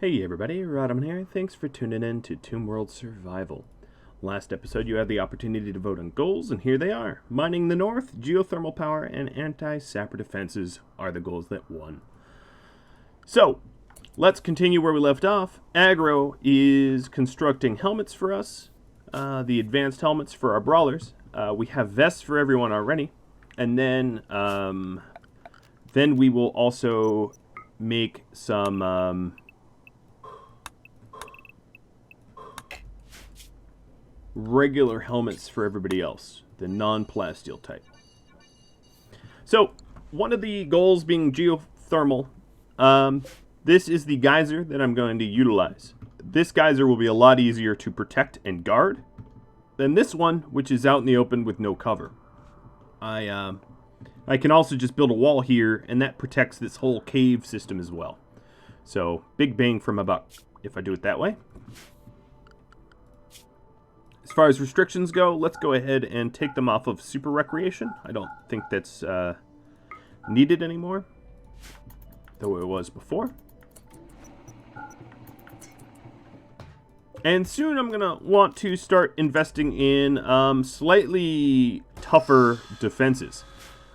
Hey everybody, Rhadamant here. Thanks for tuning in to RimWorld Survival. Last episode you had the opportunity to vote on goals, and here they are. Mining the North, geothermal power, and anti-sapper defenses are the goals that won. So, let's continue where we left off. Aggro is constructing helmets for us, the advanced helmets for our brawlers. We have vests for everyone already, and then we will also make some regular helmets for everybody else, the non-plasteel type. So, one of the goals being geothermal. This is the geyser that I'm going to utilize. This geyser will be a lot easier to protect and guard than this one, which is out in the open with no cover. I can also just build a wall here, and that protects this whole cave system as well. So, big bang from a buck if I do it that way. As far as restrictions go, let's go ahead and take them off of Super Recreation. I don't think that's needed anymore, though it was before. And soon I'm going to want to start investing in slightly tougher defenses.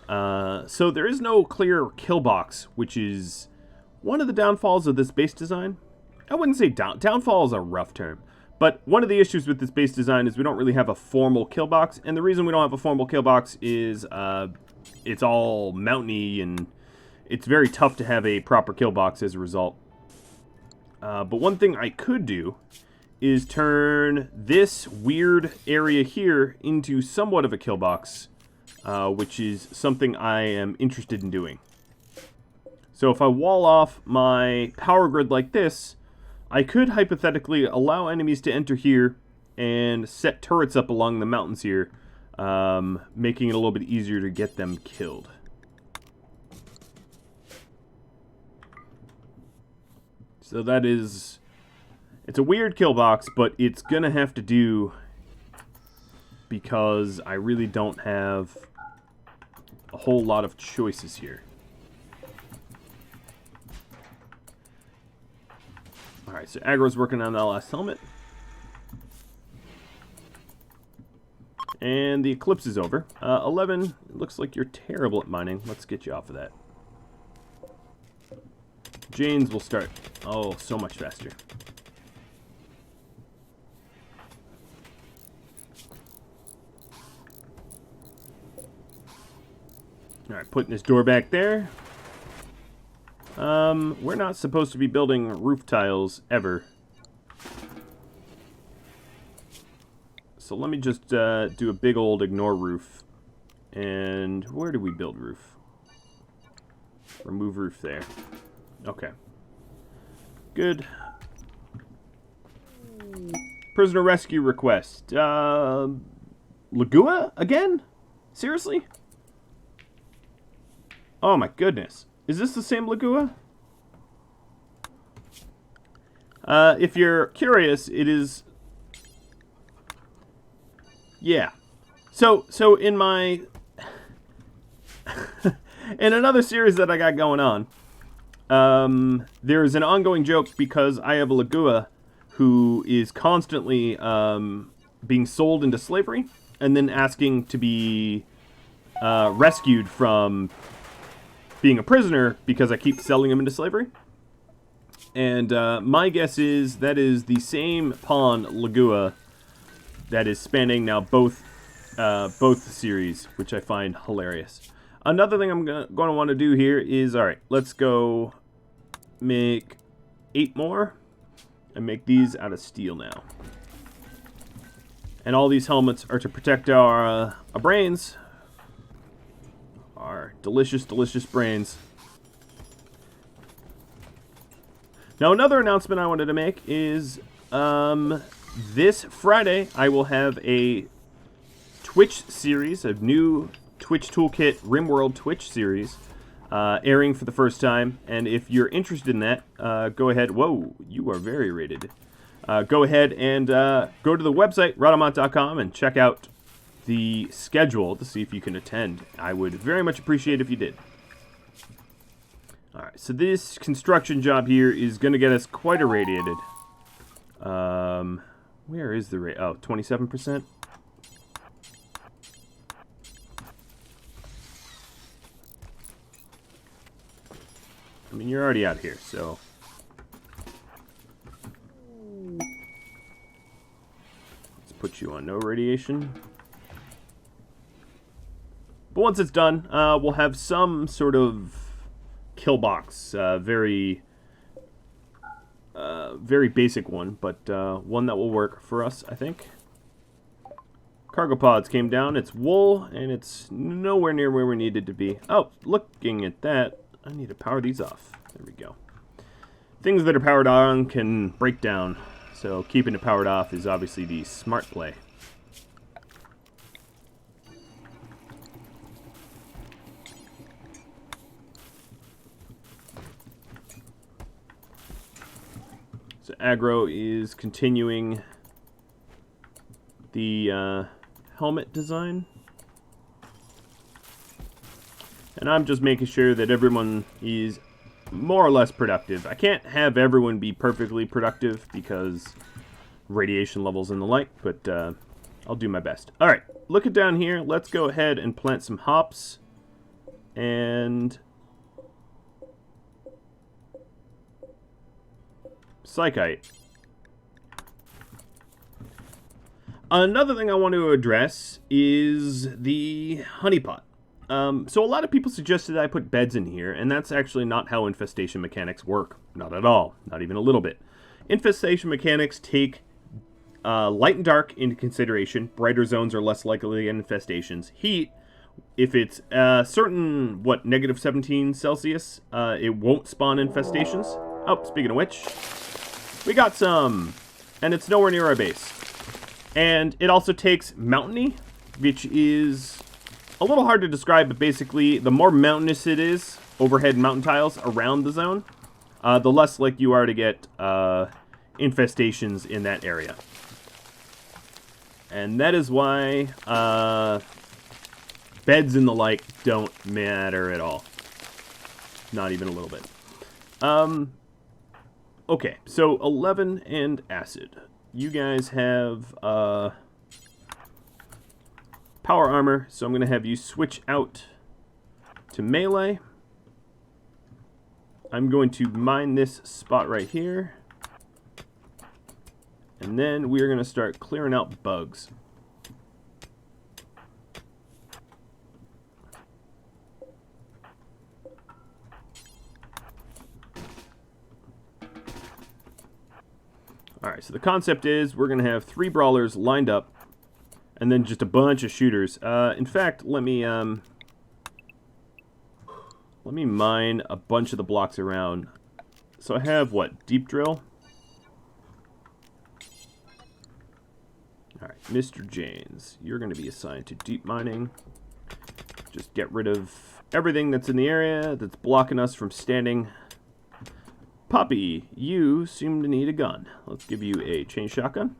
So there is no clear kill box, which is one of the downfalls of this base design. I wouldn't say downfall is a rough term. But one of the issues with this base design is we don't really have a formal kill box. And the reason we don't have a formal kill box is it's all mountainy and it's very tough to have a proper kill box as a result. But one thing I could do is turn this weird area here into somewhat of a kill box, which is something I am interested in doing. So if I wall off my power grid like this, I could hypothetically allow enemies to enter here and set turrets up along the mountains here, making it a little bit easier to get them killed. So that is... it's a weird kill box, but it's going to have to do because I really don't have a whole lot of choices here. Alright, so Aggro's working on that last helmet. And the eclipse is over. 11, it looks like you're terrible at mining. Let's get you off of that. Jane's will start. Oh, so much faster. Alright, putting this door back there. We're not supposed to be building roof tiles ever. So let me just do a big old ignore roof. And where do we build roof? Remove roof there. Okay. Good. Prisoner rescue request. Lagua again? Seriously? Oh my goodness. Is this the same Lagua? If you're curious, it is... yeah. So in my... in another series that I got going on, there's an ongoing joke because I have a Lagua who is constantly being sold into slavery and then asking to be rescued from being a prisoner because I keep selling him into slavery. And my guess is that is the same pawn Lagua that is spanning now both series, which I find hilarious. Another thing I'm going to want to do here is, alright, let's go make 8 more and make these out of steel now. And all these helmets are to protect our brains. Our delicious, delicious brains. Now, another announcement I wanted to make is this Friday I will have a Twitch series, a new Twitch Toolkit RimWorld Twitch series airing for the first time. And if you're interested in that, go ahead. Whoa, you are very rated. Go ahead and go to the website, Rhadamant.com, and check out the schedule to see if you can attend. I would very much appreciate if you did. Alright, so this construction job here is going to get us quite irradiated. Where is the rate? Oh, 27%? I mean, you're already out here, so... let's put you on no radiation. But once it's done, we'll have some sort of kill box. Very basic one, but one that will work for us, I think. Cargo pods came down. It's wool, and it's nowhere near where we needed to be. Oh, looking at that, I need to power these off. There we go. Things that are powered on can break down, so keeping it powered off is obviously the smart play. So aggro is continuing the helmet design. And I'm just making sure that everyone is more or less productive. I can't have everyone be perfectly productive because radiation levels and the like, but I'll do my best. Alright, look at down here. Let's go ahead and plant some hops. And... psychite. Another thing I want to address is the honeypot. So a lot of people suggested I put beds in here, and that's actually not how infestation mechanics work. Not at all. Not even a little bit. Infestation mechanics take light and dark into consideration. Brighter zones are less likely to get infestations. Heat, if it's certain, negative 17 Celsius, it won't spawn infestations. Oh, speaking of which, we got some, and it's nowhere near our base. And it also takes mountainy, which is a little hard to describe, but basically, the more mountainous it is, overhead mountain tiles around the zone, the less likely you are to get infestations in that area. And that is why beds and the like don't matter at all. Not even a little bit. Okay, so 11 and acid. You guys have power armor, so I'm going to have you switch out to melee. I'm going to mine this spot right here. And then we're going to start clearing out bugs. Alright, so the concept is we're going to have 3 brawlers lined up, and then just a bunch of shooters. In fact, let me mine a bunch of the blocks around. So I have, deep drill? Alright, Mr. Janes, you're going to be assigned to deep mining. Just get rid of everything that's in the area that's blocking us from standing. Papi, you seem to need a gun. Let's give you a chain shotgun.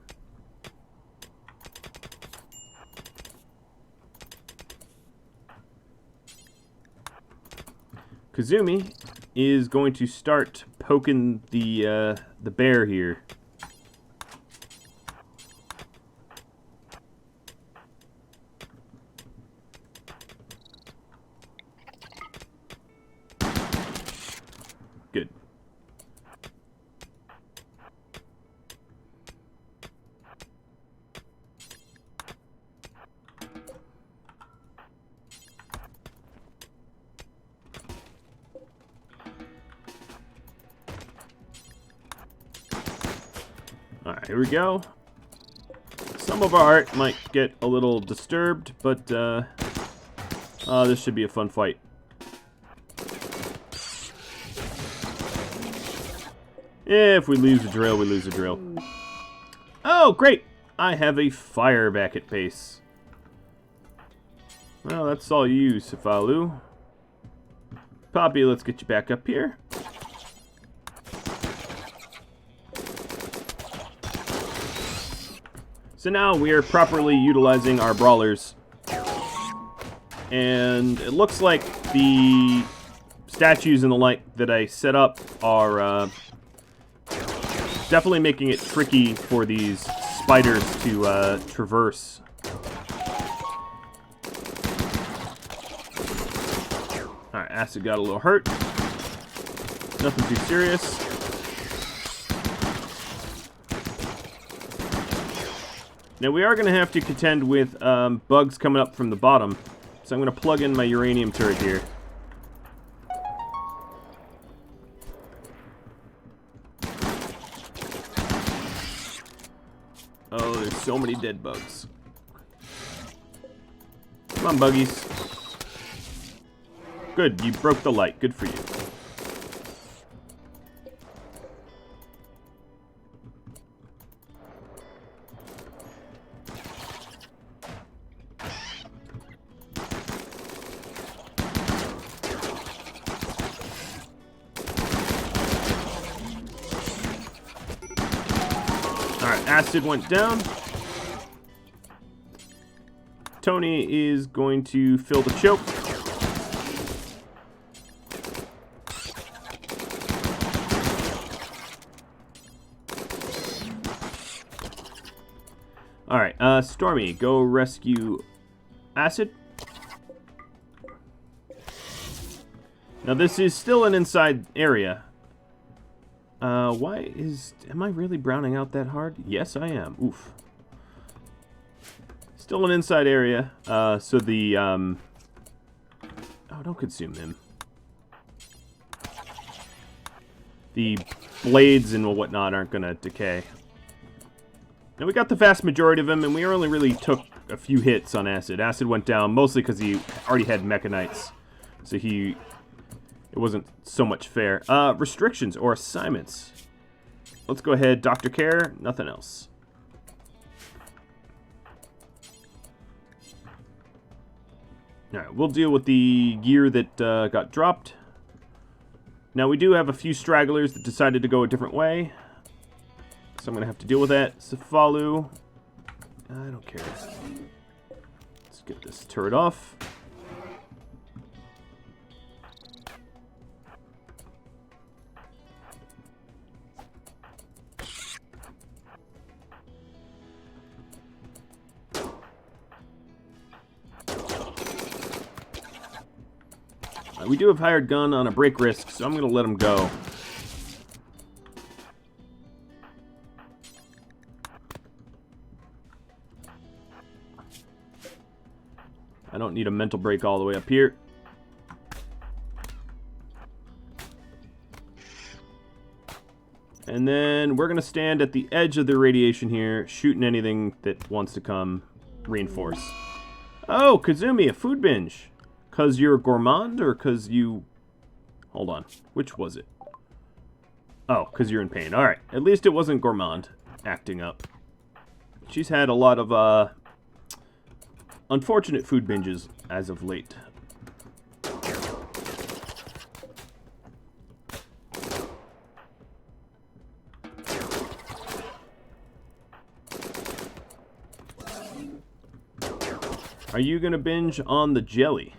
Kazumi is going to start poking the bear here. Good. Alright, here we go. Some of our art might get a little disturbed, but this should be a fun fight. If we lose the drill, we lose the drill. Oh, great! I have a fire back at base. Well, that's all you, Cefalu. Papi, let's get you back up here. So now we are properly utilizing our brawlers. And it looks like the statues and the like that I set up are definitely making it tricky for these spiders to traverse. Alright, acid got a little hurt. Nothing too serious. Now we are going to have to contend with bugs coming up from the bottom. So I'm going to plug in my uranium turret here. Oh, there's so many dead bugs. Come on, buggies. Good, you broke the light. Good for you. Alright, acid went down. Tony is going to fill the choke. Alright, Stormy, go rescue Acid. Now this is still an inside area. Am I really browning out that hard? Yes, I am. Oof. Still an inside area, so the, oh, don't consume him. The blades and whatnot aren't gonna decay. Now we got the vast majority of them, and we only really took a few hits on Acid. Acid went down mostly because he already had mechanites, so it wasn't so much fair. Restrictions or assignments. Let's go ahead. Dr. Care, nothing else. Alright, we'll deal with the gear that got dropped. Now we do have a few stragglers that decided to go a different way. So I'm going to have to deal with that. Cefalu. I don't care. Let's get this turret off. We do have hired gun on a break risk, so I'm going to let him go. I don't need a mental break all the way up here. And then we're going to stand at the edge of the radiation here, shooting anything that wants to come reinforce. Oh, Kazumi, a food binge. Because you're a gourmand, or because you... Hold on. Which was it? Oh, because you're in pain. Alright. At least it wasn't gourmand acting up. She's had a lot of, unfortunate food binges as of late. Are you going to binge on the jelly?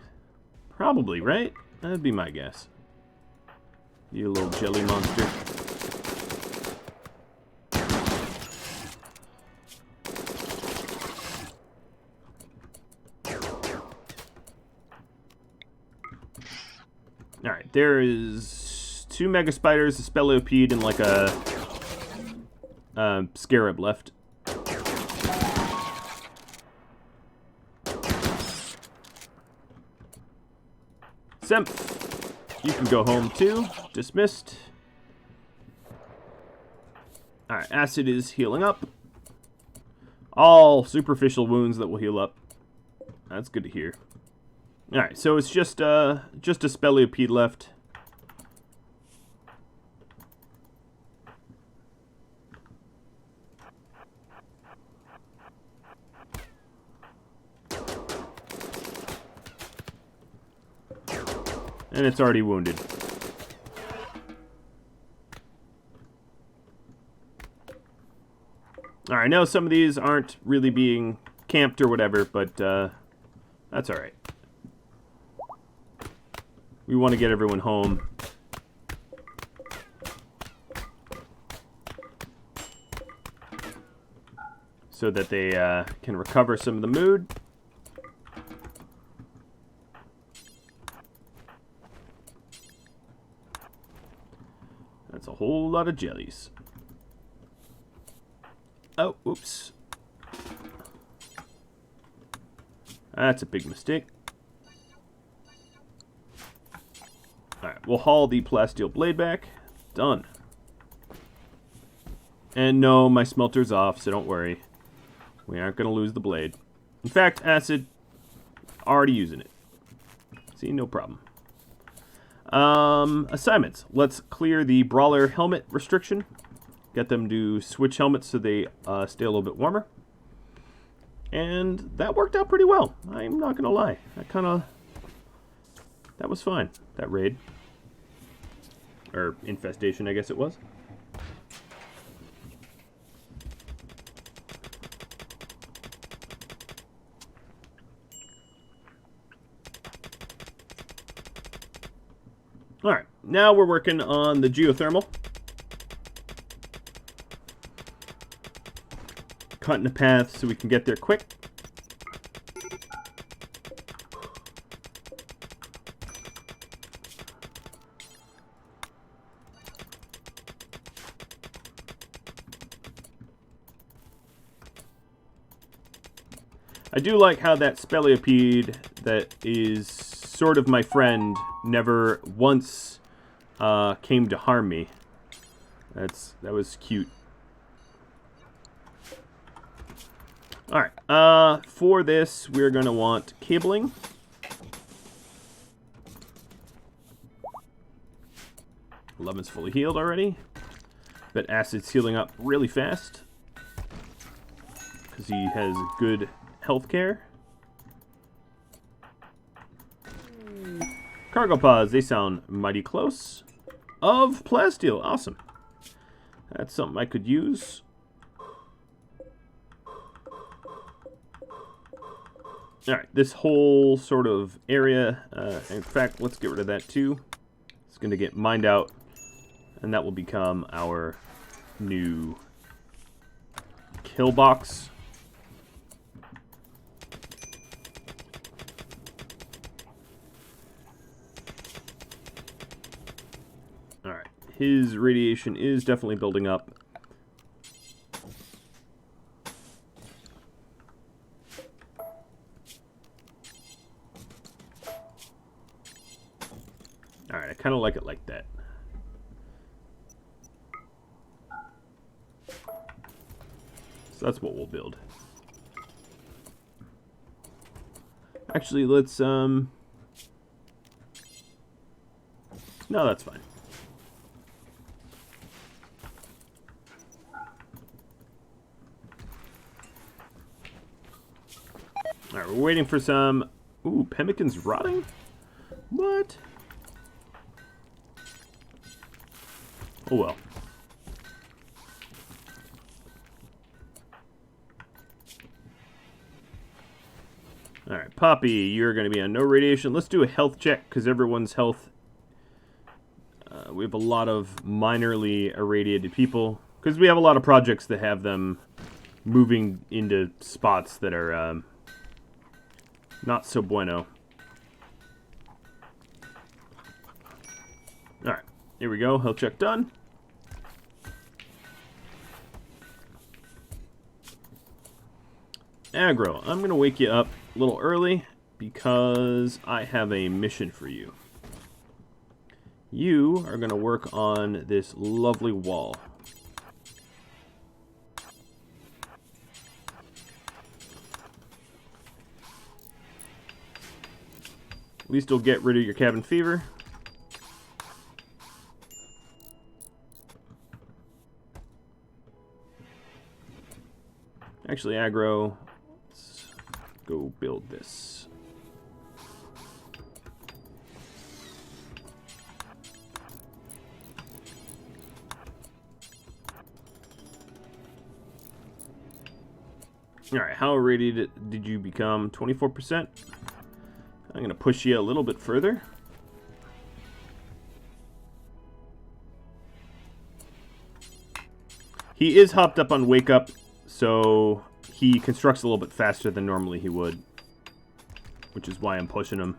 Probably, right? That'd be my guess. You little jelly monster. Alright, there is 2 mega spiders, a speleopede, and like a scarab left. Semph, you can go home too. Dismissed. Alright, Acid is healing up. All superficial wounds that will heal up. That's good to hear. Alright, so it's just a speleopede left. And it's already wounded. Alright, I know some of these aren't really being camped or whatever, but that's alright. We want to get everyone home. So that they can recover some of the mood. That's a whole lot of jellies. Oh, oops. That's a big mistake. Alright, we'll haul the plasteel blade back. Done. And no, my smelter's off, so don't worry. We aren't going to lose the blade. In fact, acid, already using it. See, no problem. Assignments. Let's clear the Brawler helmet restriction. Get them to switch helmets so they stay a little bit warmer. And that worked out pretty well. I'm not going to lie. That was fine, that raid. Or infestation, I guess it was. Alright, now we're working on the geothermal. Cutting a path so we can get there quick. I do like how that speleopede that is sort of my friend never once came to harm me. That was cute. Alright, for this we're going to want cabling. Lemon's fully healed already. But Acid's healing up really fast. Because he has good health care. Cargo pods, they sound mighty close. Of plasteel, awesome. That's something I could use. Alright, this whole sort of area, in fact, let's get rid of that too. It's going to get mined out, and that will become our new kill box. Alright, his radiation is definitely building up. Alright, I kind of like it like that. So that's what we'll build. Actually, let's, no, that's fine. Alright, we're waiting for some... Ooh, pemmican's rotting? What? Oh well. Alright, Papi, you're going to be on no radiation. Let's do a health check, because everyone's health... we have a lot of minorly irradiated people. Because we have a lot of projects that have them moving into spots that are not so bueno. Alright, here we go. Health check done. Aggro, I'm going to wake you up a little early because I have a mission for you. You are going to work on this lovely wall. At least it'll get rid of your cabin fever. Actually, Aggro, let's go build this. Alright, how irradiated did you become? 24%? I'm going to push you a little bit further. He is hopped up on Wake Up, so he constructs a little bit faster than normally he would, which is why I'm pushing him.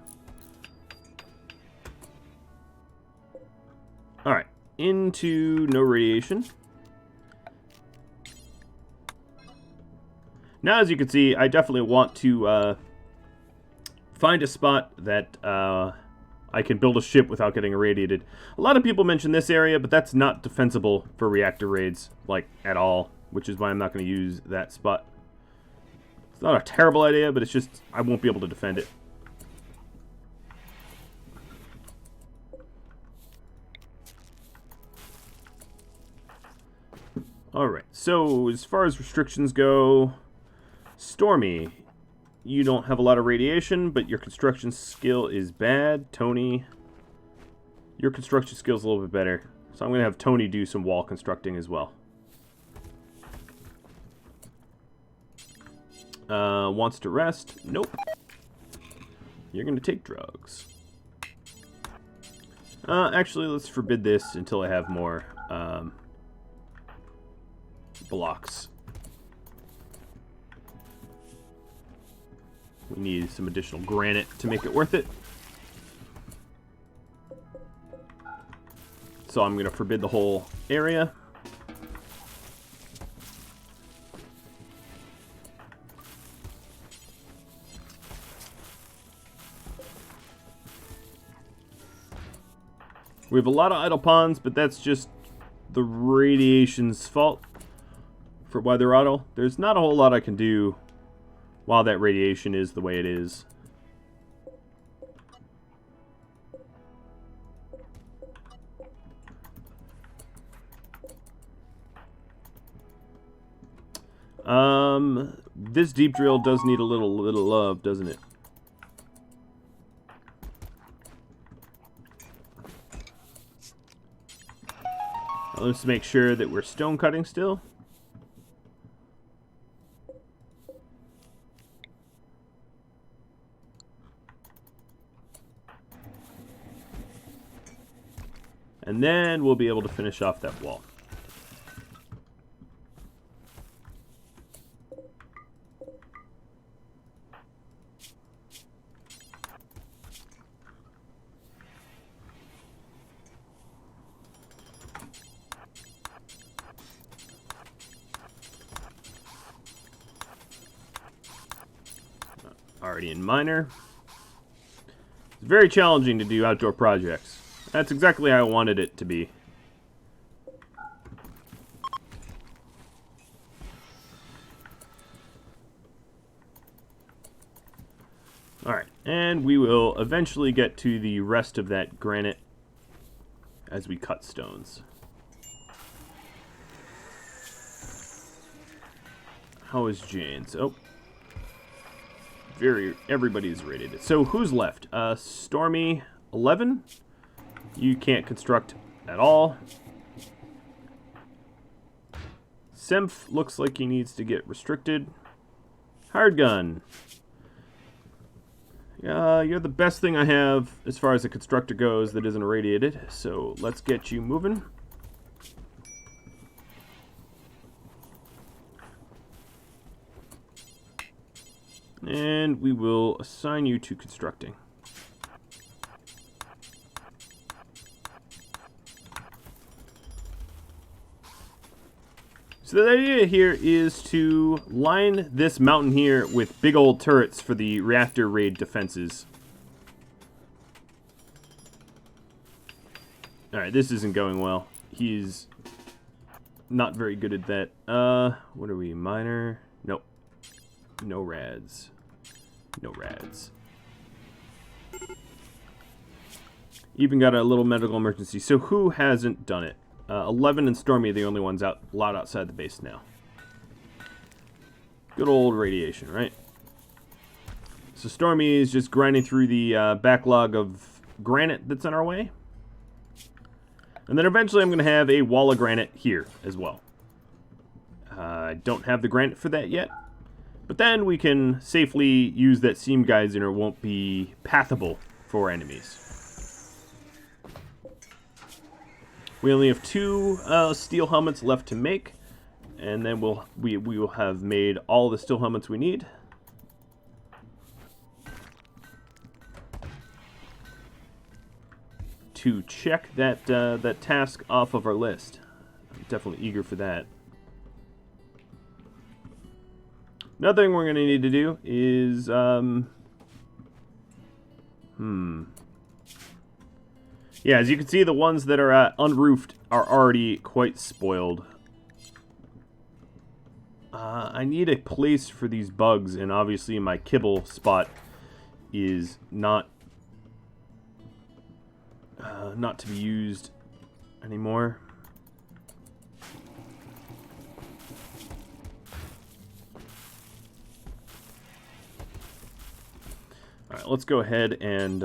Alright, into no radiation. Now, as you can see, I definitely want to find a spot that I can build a ship without getting irradiated. A lot of people mention this area, but that's not defensible for reactor raids, like, at all, which is why I'm not going to use that spot. It's not a terrible idea, but it's just I won't be able to defend it. Alright, so as far as restrictions go, Stormy, you don't have a lot of radiation, but your construction skill is bad. Tony, your construction skill is a little bit better. So I'm going to have Tony do some wall constructing as well. Wants to rest? Nope. You're going to take drugs. Actually, let's forbid this until I have more blocks. We need some additional granite to make it worth it. So I'm going to forbid the whole area. We have a lot of idle ponds, but that's just the radiation's fault for why they're idle. There's not a whole lot I can do while that radiation is the way it is. This deep drill does need a little love, doesn't it? Let's make sure that we're stone cutting still. And then we'll be able to finish off that wall. Already in minor. It's very challenging to do outdoor projects. That's exactly how I wanted it to be. Alright, and we will eventually get to the rest of that granite as we cut stones. How is Jane's? Oh. Everybody's rated it. So who's left? Stormy 11. You can't construct at all. Semph looks like he needs to get restricted. Hard gun. You're the best thing I have as far as a constructor goes that isn't irradiated. So let's get you moving. And we will assign you to constructing. So the idea here is to line this mountain here with big old turrets for the reactor raid defenses. Alright, this isn't going well. He's not very good at that. What are we? Minor? Nope. No rads. No rads. Even got a little medical emergency. So who hasn't done it? 11 and Stormy are the only ones allowed outside the base now. Good old radiation, right? So Stormy is just grinding through the backlog of granite that's on our way. And then eventually I'm going to have a wall of granite here as well. I don't have the granite for that yet. But then we can safely use that seam geyser and it won't be pathable for enemies. We only have 2 steel helmets left to make. and then we will have made all the steel helmets we need. To check that that task off of our list. I'm definitely eager for that. Another thing we're going to need to do is yeah, as you can see, the ones that are unroofed are already quite spoiled. I need a place for these bugs, and obviously my kibble spot is not to be used anymore. Alright, let's go ahead and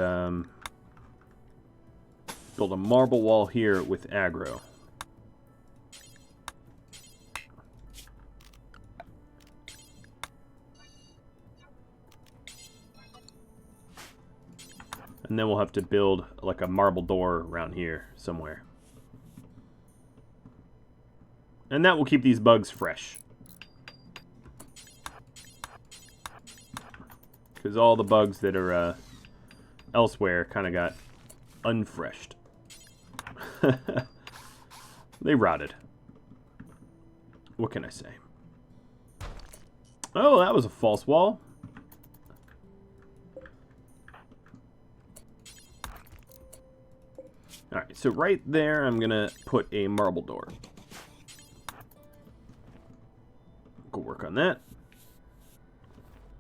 build a marble wall here with aggro. And then we'll have to build like a marble door around here somewhere. And that will keep these bugs fresh. Because all the bugs that are elsewhere kind of got unfreshed. They rotted. What can I say? Oh, that was a false wall. Alright, so right there I'm going to put a marble door. Go work on that.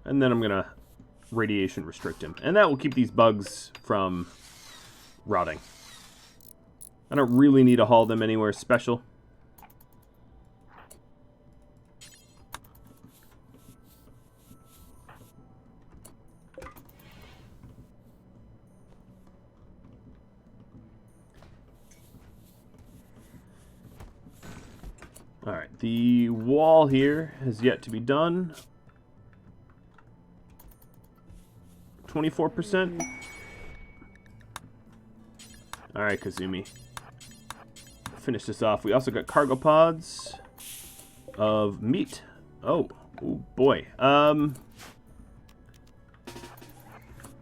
And then I'm going to radiation restrict him. And that will keep these bugs from rotting. I don't really need to haul them anywhere special. Alright, the wall here has yet to be done. 24%. Alright, Kazumi. Finish this off. We also got cargo pods of meat. Oh boy.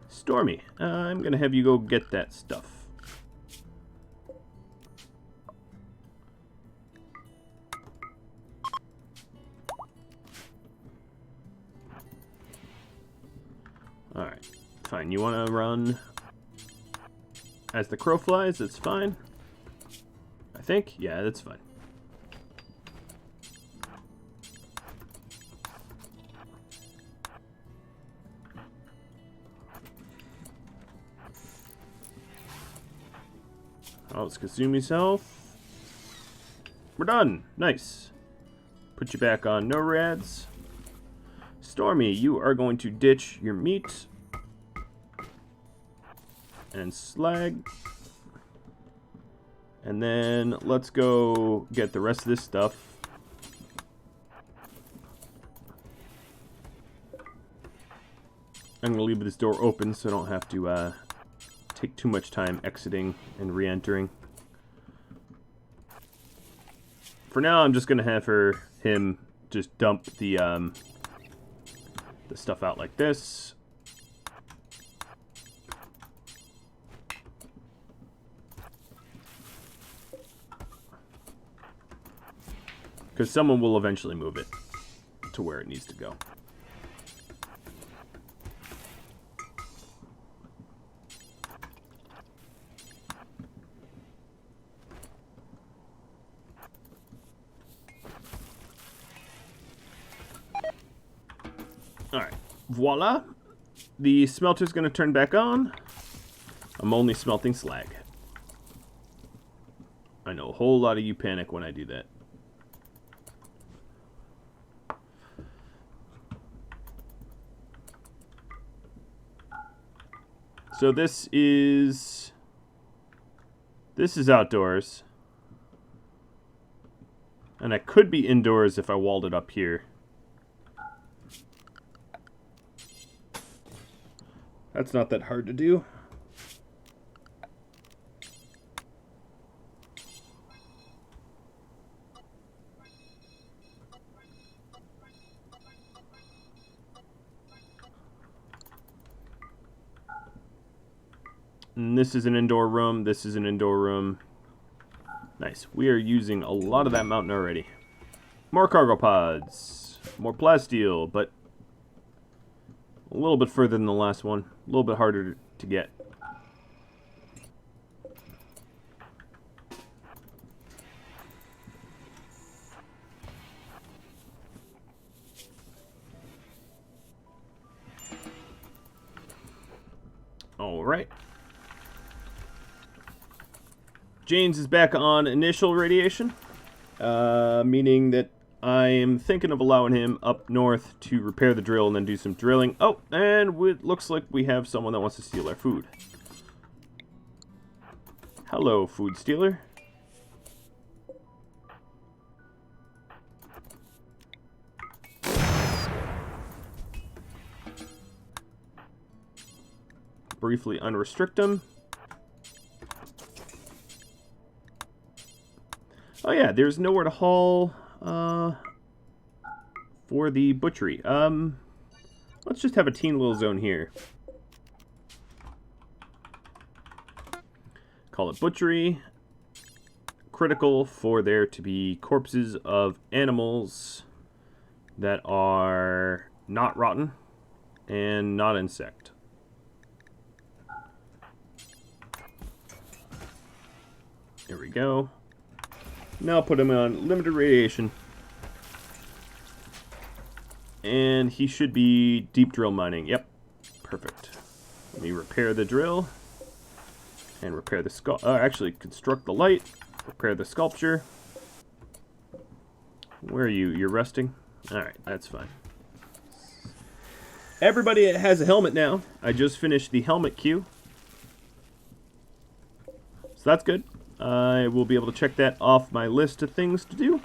Stormy, I'm gonna have you go get that stuff. Alright, fine. You want to run as the crow flies? That's fine. I think? Yeah, that's fine. Oh, it's Kazumi's health. We're done. Nice. Put you back on no rads. Stormy, you are going to ditch your meat and slag. And then let's go get the rest of this stuff. I'm going to leave this door open so I don't have to take too much time exiting and re-entering. For now, I'm just going to have him just dump the stuff out like this. Because someone will eventually move it to where it needs to go. Alright, voila. The smelter's going to turn back on. I'm only smelting slag. I know a whole lot of you panic when I do that. So this is outdoors. And I could be indoors if I walled it up here. That's not that hard to do. And this is an indoor room. This is an indoor room. Nice. We are using a lot of that mountain already. More cargo pods. More plasteel, but a little bit further than the last one. A little bit harder to get. Alright. James is back on initial radiation, meaning that I am thinking of allowing him up north to repair the drill and then do some drilling. Oh, and it looks like we have someone that wants to steal our food. Hello, food stealer. Briefly unrestrict him. Oh yeah, there's nowhere to haul for the butchery. Let's just have a teen little zone here. Call it butchery. Critical for there to be corpses of animals that are not rotten and not insect. There we go. Now put him on limited radiation. And he should be deep drill mining. Yep. Perfect. Let me repair the drill. And repair the actually construct the light. Repair the sculpture. Where are you? You're resting? Alright, that's fine. Everybody has a helmet now. I just finished the helmet queue. So that's good. I will be able to check that off my list of things to do.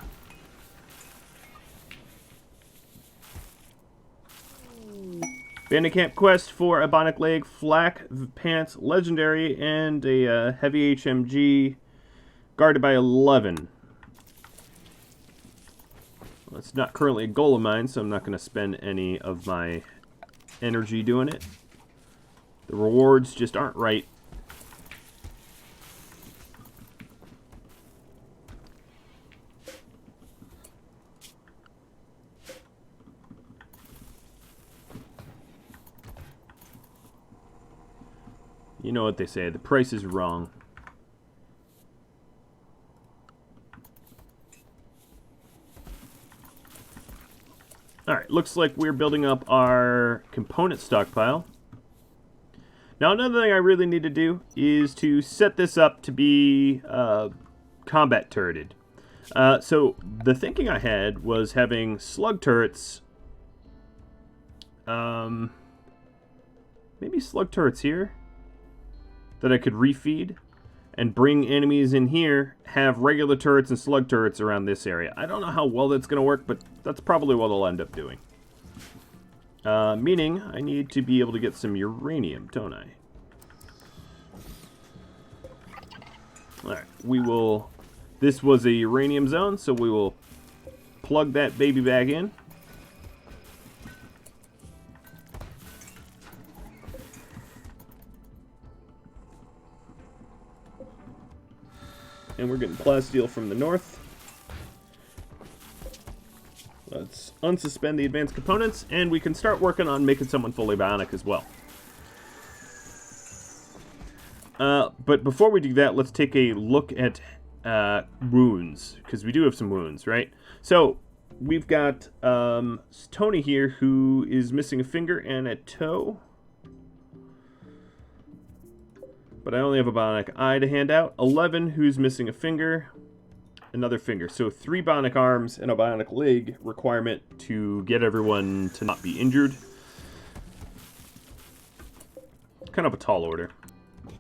Bandicamp quest for a bionic leg, flak pants, legendary, and a heavy HMG guarded by 11. Well, it's not currently a goal of mine, so I'm not going to spend any of my energy doing it. The rewards just aren't right. You know what they say, the price is wrong. Alright, looks like we're building up our component stockpile. Now another thing I really need to do is to set this up to be combat turreted. So the thinking I had was having slug turrets, maybe slug turrets here, that I could refeed and bring enemies in here, have regular turrets and slug turrets around this area. I don't know how well that's going to work, but that's probably what I'll end up doing. Meaning, I need to be able to get some uranium, don't I? Alright, we will... This was a uranium zone, so we will plug that baby back in. And we're getting plasteel from the north. Let's unsuspend the advanced components, and we can start working on making someone fully bionic as well. But before we do that, let's take a look at wounds, because we do have some wounds, right? So we've got Tony here, who is missing a finger and a toe. But I only have a bionic eye to hand out. 11, who's missing a finger, another finger. So 3 bionic arms and a bionic leg requirement to get everyone to not be injured. Kind of a tall order.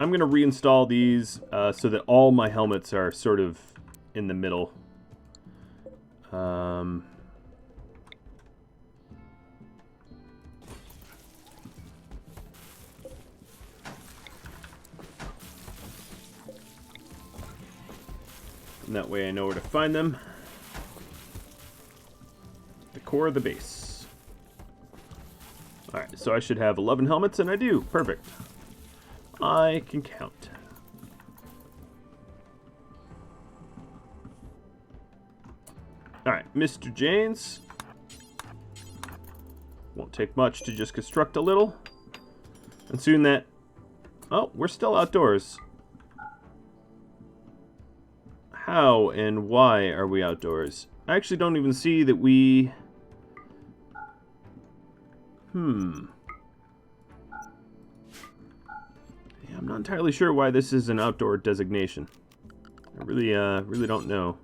I'm going to reinstall these so that all my helmets are sort of in the middle. And that way I know where to find them. The core of the base. Alright, so I should have 11 helmets, and I do. Perfect. I can count. Alright, Mr. Janes. Won't take much to just construct a little. And soon that... Oh, we're still outdoors. How and why are we outdoors? I actually don't even see that we... Yeah, I'm not entirely sure why this is an outdoor designation. I really don't know.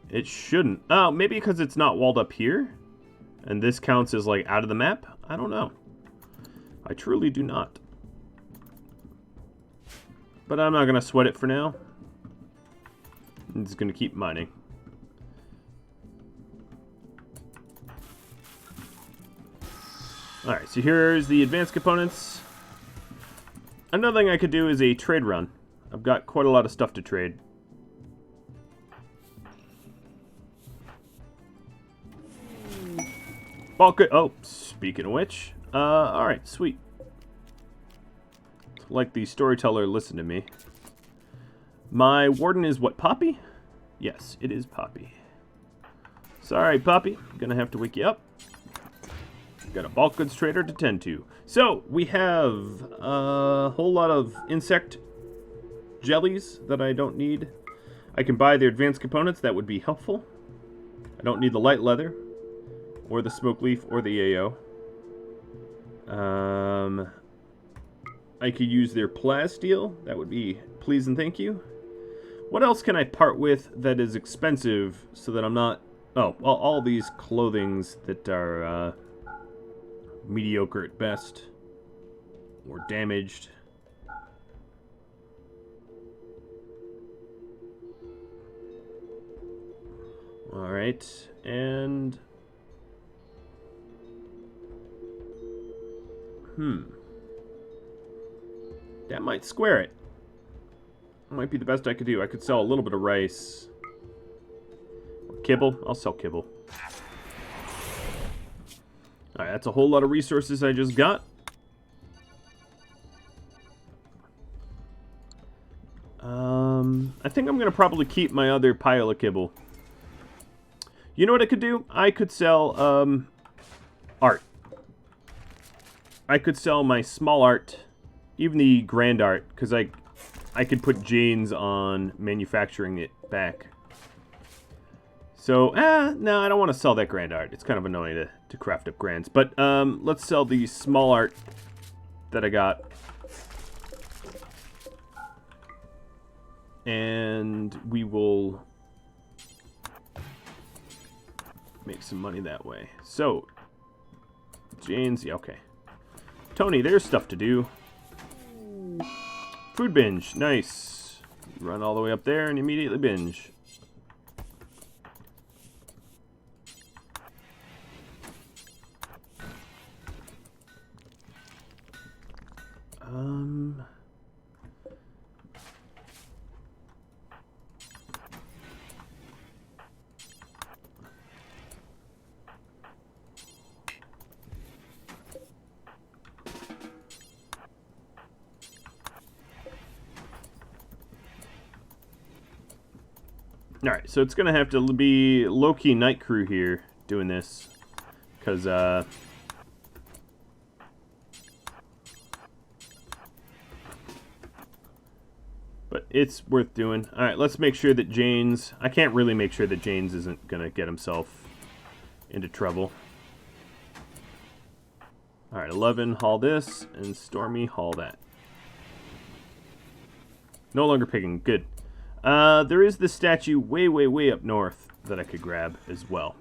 It shouldn't. Oh, maybe because it's not walled up here? And this counts as, like, out of the map? I don't know. I truly do not. But I'm not going to sweat it for now. I'm just going to keep mining. Alright, so here's the advanced components. Another thing I could do is a trade run. I've got quite a lot of stuff to trade. Bulk it. Oh, speaking of which. Alright, sweet. Like the storyteller, listen to me. My warden is what, Papi? Yes, it is Papi. Sorry, Papi. Gonna have to wake you up. Got a bulk goods trader to tend to. So, we have a whole lot of insect jellies that I don't need. I can buy their advanced components. That would be helpful. I don't need the light leather, or the smoke leaf, or the AO. I could use their plasteel. That would be please and thank you. What else can I part with that is expensive so that I'm not... Oh, well, all these clothings that are mediocre at best or damaged. Alright, and... That might square it. Might be the best I could do. I could sell a little bit of rice. Or kibble. I'll sell kibble. Alright, that's a whole lot of resources I just got. I think I'm going to probably keep my other pile of kibble. You know what I could do? I could sell, art. I could sell my small art, even the grand art, because I could put Jane's on manufacturing it back. So, no, I don't want to sell that grand art. It's kind of annoying to craft up grands. But, let's sell the small art that I got. And we will make some money that way. So, Jane's, yeah, okay. Tony, there's stuff to do. Food binge, nice. Run all the way up there and immediately binge. Alright, so it's going to have to be low-key night crew here doing this. Because, but it's worth doing. Alright, let's make sure that Jane's... I can't really make sure that Jane's isn't going to get himself into trouble. Alright, 11, haul this, and Stormy, haul that. No longer picking. Good. There is this statue way, way, way up north that I could grab as well.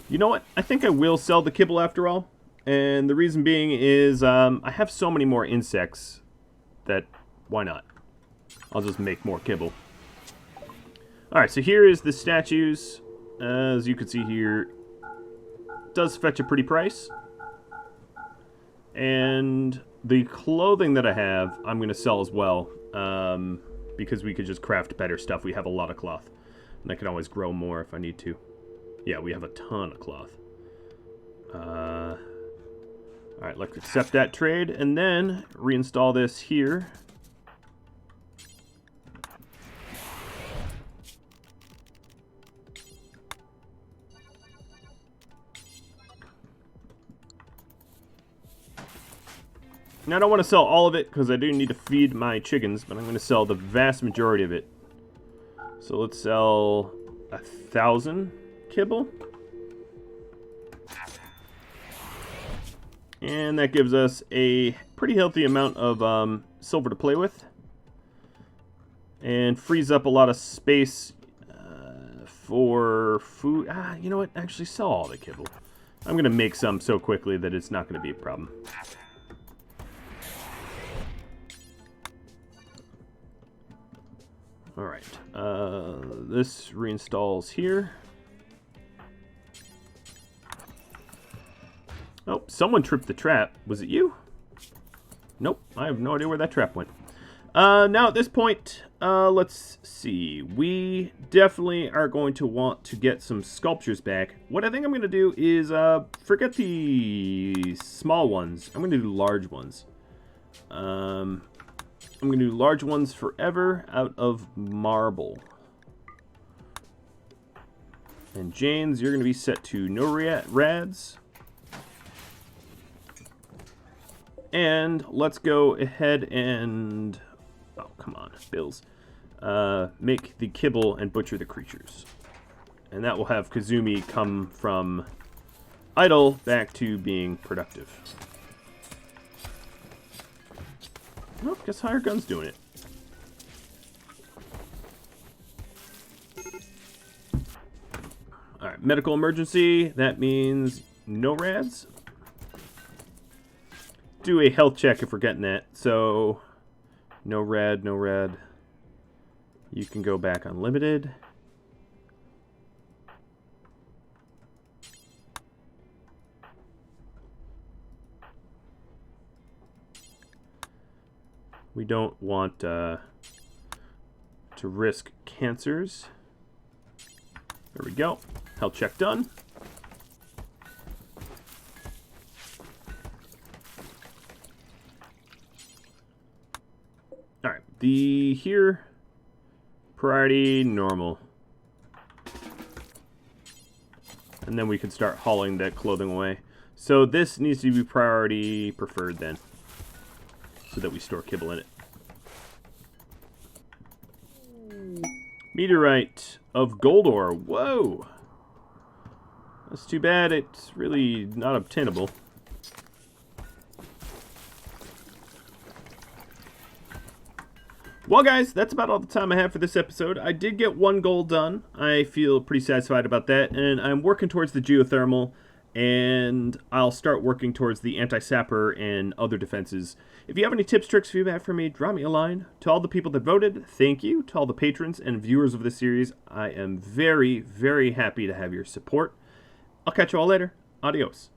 You know what? I think I will sell the kibble after all. And the reason being is I have so many more insects that why not? I'll just make more kibble. Alright, so here is the statues. as you can see here, does fetch a pretty price. And the clothing that I have, I'm going to sell as well, because we could just craft better stuff. We have a lot of cloth, and I can always grow more if I need to. Yeah, we have a ton of cloth. Alright, let's accept that trade, and then reinstall this here. Now, I don't want to sell all of it, because I do need to feed my chickens, but I'm going to sell the vast majority of it. So let's sell 1,000 kibble. And that gives us a pretty healthy amount of silver to play with. And frees up a lot of space for food. You know what? Actually, sell all the kibble. I'm going to make some so quickly that it's not going to be a problem. Alright. This reinstalls here. Oh, someone tripped the trap. Was it you? Nope, I have no idea where that trap went. Now at this point, let's see. We definitely are going to want to get some sculptures back. What I think I'm going to do is, forget the small ones. I'm going to do large ones. I'm going to do large ones forever out of marble. And Jane's, you're going to be set to no rads. And let's go ahead and, oh, come on, Bills. Make the kibble and butcher the creatures. And that will have Kazumi come from idle back to being productive. Nope, guess Higher Gun's doing it. Alright, medical emergency. That means no rads. Do a health check if we're getting that. So, no rad, no rad. You can go back unlimited. We don't want to risk cancers. There we go. Health check done. Alright, here, priority normal. And then we can start hauling that clothing away. So this needs to be priority preferred then, so that we store kibble in it. Meteorite of gold ore. Whoa! That's too bad it's really not obtainable. Well, guys, that's about all the time I have for this episode. I did get 1 goal done. I feel pretty satisfied about that, and I'm working towards the geothermal, and I'll start working towards the anti-sapper and other defenses. If you have any tips, tricks, feedback for me, drop me a line. To all the people that voted, thank you. To all the patrons and viewers of this series, I am very, very happy to have your support. I'll catch you all later. Adios.